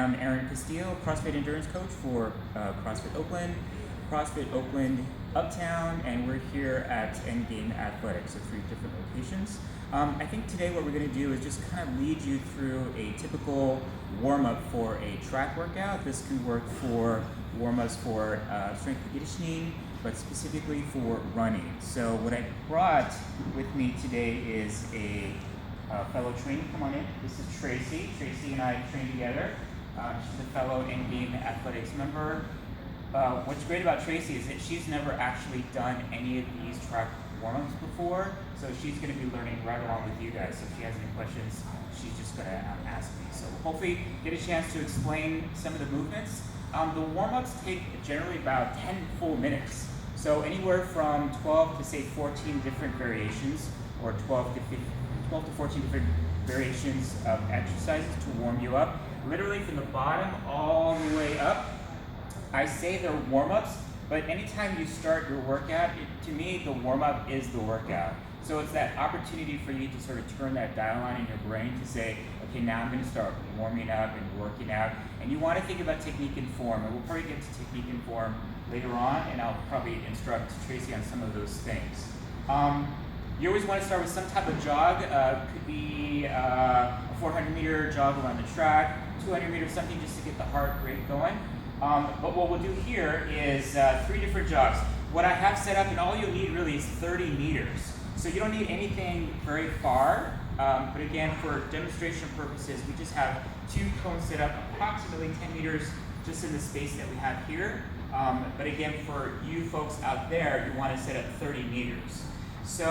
I'm Aaron Castillo, CrossFit endurance coach for CrossFit Oakland Uptown, and we're here at Endgame Athletics, so 3 different locations. I think today what we're going to do is just kind of lead you through a typical warm-up for a track workout. This can work for warm-ups for strength and conditioning, but specifically for running. So what I brought with me today is a fellow trainee. Come on in. This is Tracy. Tracy and I train together. She's a fellow Endgame Athletics member. What's great about Tracy is that she's never actually done any of these track warm-ups before, so she's going to be learning right along with you guys. So if she has any questions, she's just going to ask me. So hopefully get a chance to explain some of the movements. The warm-ups take generally about 10 full minutes. So anywhere from 12 to say 14 different variations, or 12 to 14 different variations of exercises to warm you up. Literally from the bottom all the way up. I say they're warm-ups, but anytime you start your workout, to me, the warm-up is the workout. So it's that opportunity for you to sort of turn that dial on in your brain to say, okay, now I'm going to start warming up and working out. And you want to think about technique and form, and we'll probably get to technique and form later on, and I'll probably instruct Tracy on some of those things. You always want to start with some type of jog. Could be a 400-meter jog around the track, 200 meters, something just to get the heart rate going. But what we'll do here is 3 different jogs. What I have set up, and all you'll need really is 30 meters. So you don't need anything very far. But again, for demonstration purposes, we just have 2 cones set up approximately 10 meters just in the space that we have here. But again, for you folks out there, you want to set up 30 meters. So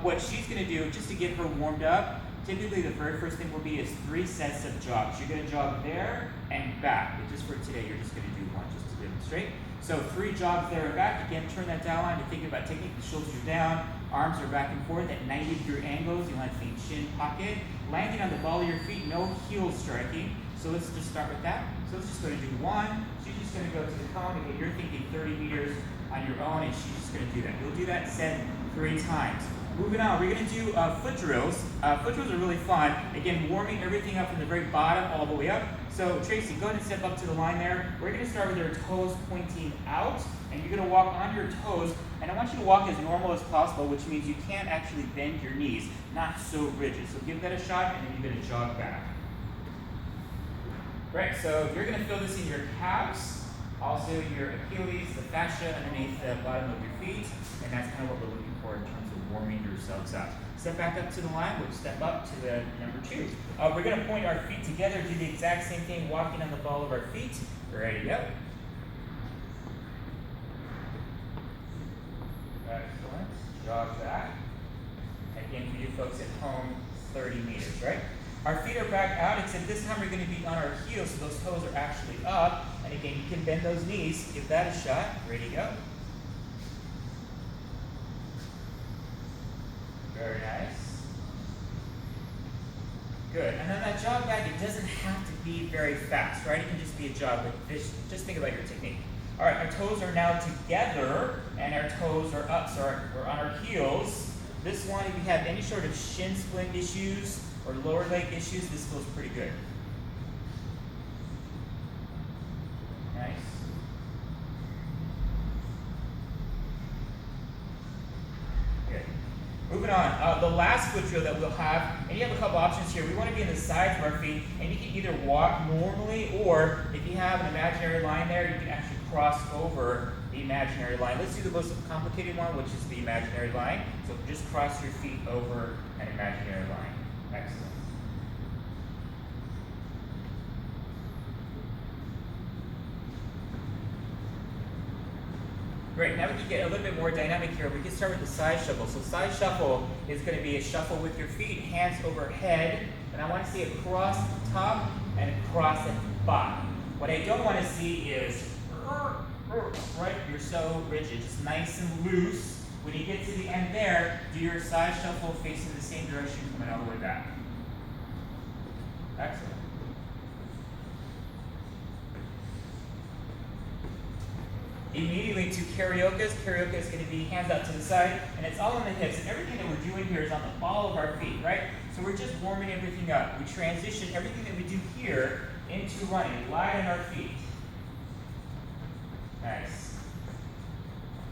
what she's going to do, just to get her warmed up, typically the very first thing will be is 3 sets of jogs. You're going to jog there and back. But just for today, you're just going to do 1 just to demonstrate. So 3 jogs there and back. Again, turn that dial on to think about technique. The shoulders are down, arms are back and forth at 90-degree angles. You want to think shin pocket. Landing on the ball of your feet, no heel striking. So let's just start with that. So let's just go to do 1. She's just going to go to the cone. Again, you're thinking 30 meters on your own, and she's just going to do that. You'll do that set 3 times. Moving on, we're going to do foot drills. Foot drills are really fun. Again, warming everything up from the very bottom all the way up. So Tracy, go ahead and step up to the line there. We're going to start with your toes pointing out, and you're going to walk on your toes. And I want you to walk as normal as possible, which means you can't actually bend your knees, not so rigid. So give that a shot, and then you're going to jog back. Great, so you're going to feel this in your calves, also your Achilles, the fascia underneath the bottom of your feet, and that's kind of what we're looking for in terms of warming yourselves up. Step back up to the line, we'll step up to the number 2. We're going to point our feet together, do the exact same thing, walking on the ball of our feet. Ready to go. Excellent. Jog back. Again, for you folks at home, 30 meters, right? Our feet are back out, except this time we're going to be on our heels, so those toes are actually up. And again, you can bend those knees. Give that a shot. Ready to go. Very nice. Good. And then that jog back, it doesn't have to be very fast, right? It can just be a jog like this. Just think about your technique. All right, our toes are now together, and our toes are up. So we're on our heels. This one, if you have any sort of shin splint issues or lower leg issues, this feels pretty good. Nice. Good. Moving on, the last foot drill that we'll have, and you have a couple options here. We want to be in the sides of our feet, and you can either walk normally, or if you have an imaginary line there, you can actually cross over the imaginary line. Let's do the most complicated one, which is the imaginary line. So just cross your feet over an imaginary line. Excellent. Great, now we can get a little bit more dynamic here. We can start with the side shuffle. So side shuffle is going to be a shuffle with your feet, hands overhead, and I want to see across the top and across at the bottom. What I don't want to see is, right, you're so rigid, just nice and loose. When you get to the end there, do your side shuffle facing the same direction, coming all the way back. Excellent. Immediately to karaoke. Karaoke is going to be hands out to the side, and it's all on the hips. And everything that we're doing here is on the ball of our feet, right? So we're just warming everything up. We transition everything that we do here into into running, light on our feet. Nice.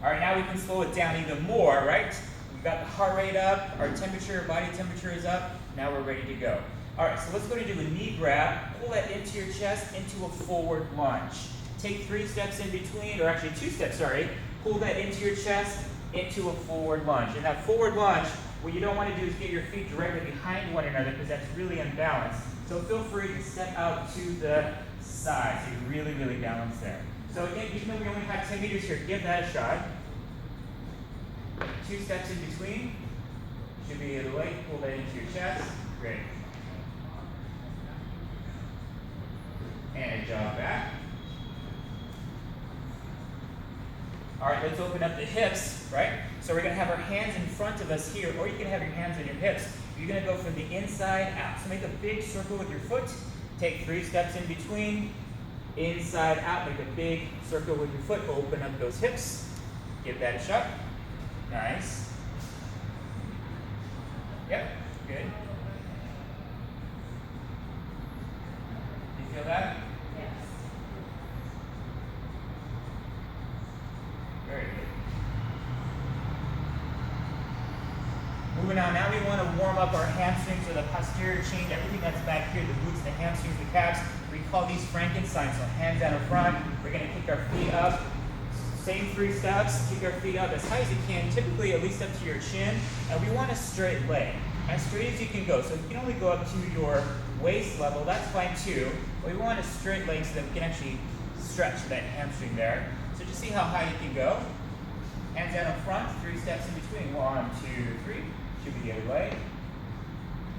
All right, now we can slow it down even more, right? We've got the heart rate up, our temperature, body temperature is up. Now we're ready to go. All right, so let's go to do a knee grab. Pull that into your chest, into a forward lunge. Take 3 steps in between, or actually 2 steps, sorry. Pull that into your chest, into a forward lunge. And that forward lunge, what you don't want to do is get your feet directly behind one another because that's really unbalanced. So feel free to step out to the side so you're really, really balanced there. So again, even though we only have 10 meters here, give that a shot. 2 steps in between. Should be able to light, pull that into your chest. Great. And a jog back. All right, let's open up the hips, right? So we're going to have our hands in front of us here, or you can have your hands on your hips. You're going to go from the inside out. So make a big circle with your foot. Take 3 steps in between. Inside out, make a big circle with your foot. Open up those hips. Give that a shot. Nice. Yep, good. You feel that? Yes. Very good. Moving on, now we want to warm up our hamstrings or the posterior chain, everything that's back here, the glutes, the hamstrings, the calves. We call these Frankenstein, so hands out in front. We're going to kick our feet up. Same 3 steps, kick our feet up as high as you can, typically at least up to your chin. And we want a straight leg, as straight as you can go. So if you can only go up to your waist level, that's fine too. But we want a straight leg so that we can actually stretch that hamstring there. So just see how high you can go. Hands out in front, 3 steps in between. 1, 2, 3. Should be the other leg.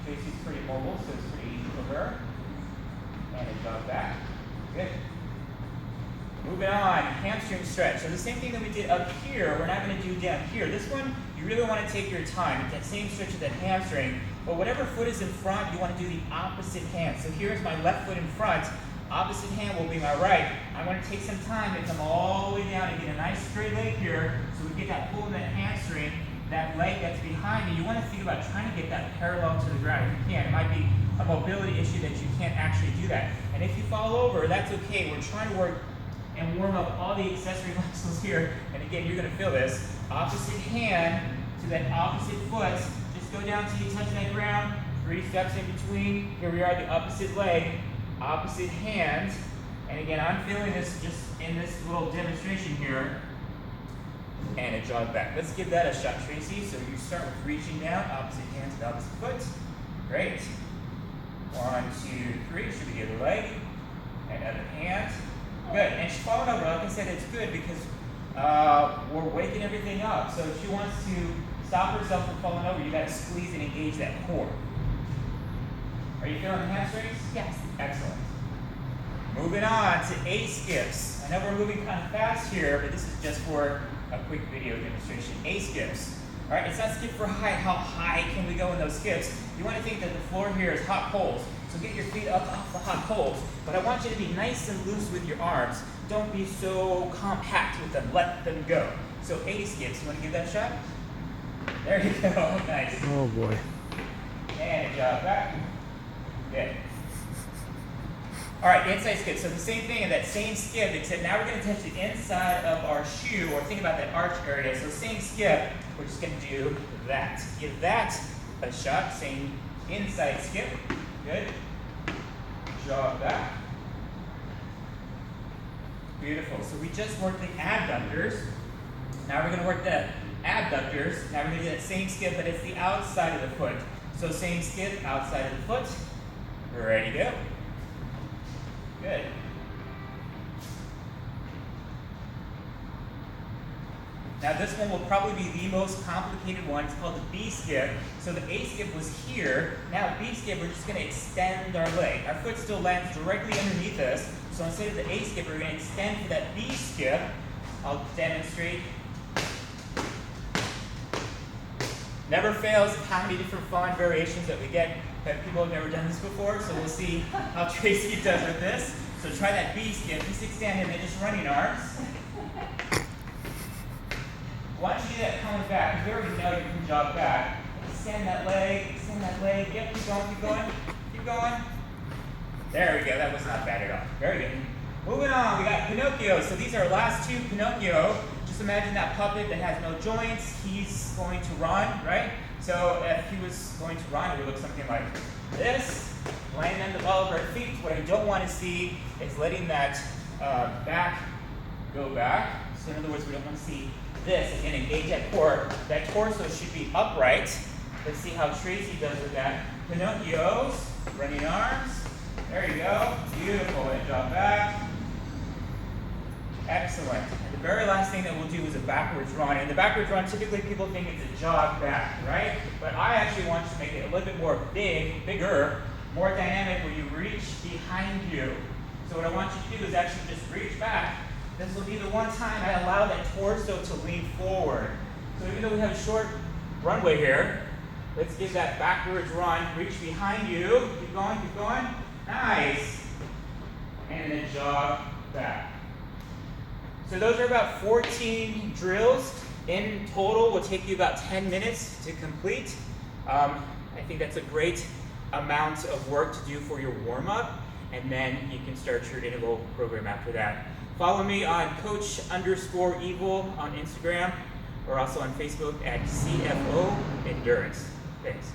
Tracy's pretty mobile, so it's pretty easy for her. And a jog back. Good. Moving on, hamstring stretch. So the same thing that we did up here, we're not going to do down here. This one, you really want to take your time. It's that same stretch of that hamstring. But whatever foot is in front, you want to do the opposite hand. So here's my left foot in front. Opposite hand will be my right. I want to take some time to come all the way down and get a nice straight leg here so we get that pull in that hamstring, that leg that's behind me. You want to think about trying to get that parallel to the ground if you can. It might be a mobility issue that you can't actually do that. And if you fall over, that's okay. We're trying to work and warm up all the accessory muscles here. And again, you're going to feel this. Opposite hand to that opposite foot. Just go down till you touch that ground. 3 steps in between. Here we are, the opposite leg, opposite hand. And again, I'm feeling this just in this little demonstration here. And a jog back. Let's give that a shot, Tracy. So you start with reaching down, opposite hand to the opposite foot. Great. 1, 2, 3. Should be the other leg. And other hand. Good. And she's falling over. Like I said, it's good because we're waking everything up. So if she wants to stop herself from falling over, you got to squeeze and engage that core. Are you feeling the hamstrings? Yes. Excellent. Moving on to A skips. I know we're moving kind of fast here, but this is just for a quick video demonstration. A skips. All right, it's not skip for height. How high can we go in those skips? You want to think that the floor here is hot coals. So get your feet up off the hot coals. But I want you to be nice and loose with your arms. Don't be so compact with them. Let them go. So A skips. You want to give that a shot? There you go. Nice. Oh boy. And a jog back. Good. All right, inside skip. So the same thing in that same skip, except now we're going to touch the inside of our shoe, or think about that arch area. So same skip, we're just going to do that. Give that a shot. Same inside skip. Good. Jog back. Beautiful. So we just worked the abductors. Now we're going to work the abductors. Now we're going to do that same skip, but it's the outside of the foot. So same skip, outside of the foot. Ready to go. Good. Now this one will probably be the most complicated one. It's called the B skip. So the A skip was here. Now B skip, we're just going to extend our leg. Our foot still lands directly underneath us. So instead of the A skip, we're going to extend for that B skip. I'll demonstrate. Never fails how many different fun variations that we get that people have never done this before. So we'll see how Tracy does with this. So try that B skip. Just extend and then just running arms. Why don't you do that coming back? Because we already know you can jog back. Extend that leg, extend that leg. Yep, keep going, keep going. Keep going. There we go, that was not bad at all. Very good. Moving on, we got Pinocchio. So these are our last two Pinocchio. Just imagine that puppet that has no joints. He's going to run, right? So if he was going to run, it would look something like this. Land on the ball of our feet. What I don't want to see is letting that back go back. So in other words, we don't want to see this. Again, engage that core. That torso should be upright. Let's see how Tracy does with that. Pinocchios, running arms. There you go. Beautiful. And drop back. Excellent. And the very last thing that we'll do is a backwards run. And the backwards run, typically people think it's a jog back, right? But I actually want to make it a little bit more bigger, more dynamic, where you reach behind you. So what I want you to do is actually just reach back. This will be the one time I allow that torso to lean forward. So even though we have a short runway here, let's give that backwards run. Reach behind you. Keep going, keep going. Nice. And then jog back. So those are about 14 drills. In total, will take you about 10 minutes to complete. I think that's a great amount of work to do for your warm-up, and then you can start your interval program after that. Follow me on Coach_Evil on Instagram, or also on Facebook at CFO Endurance. Thanks.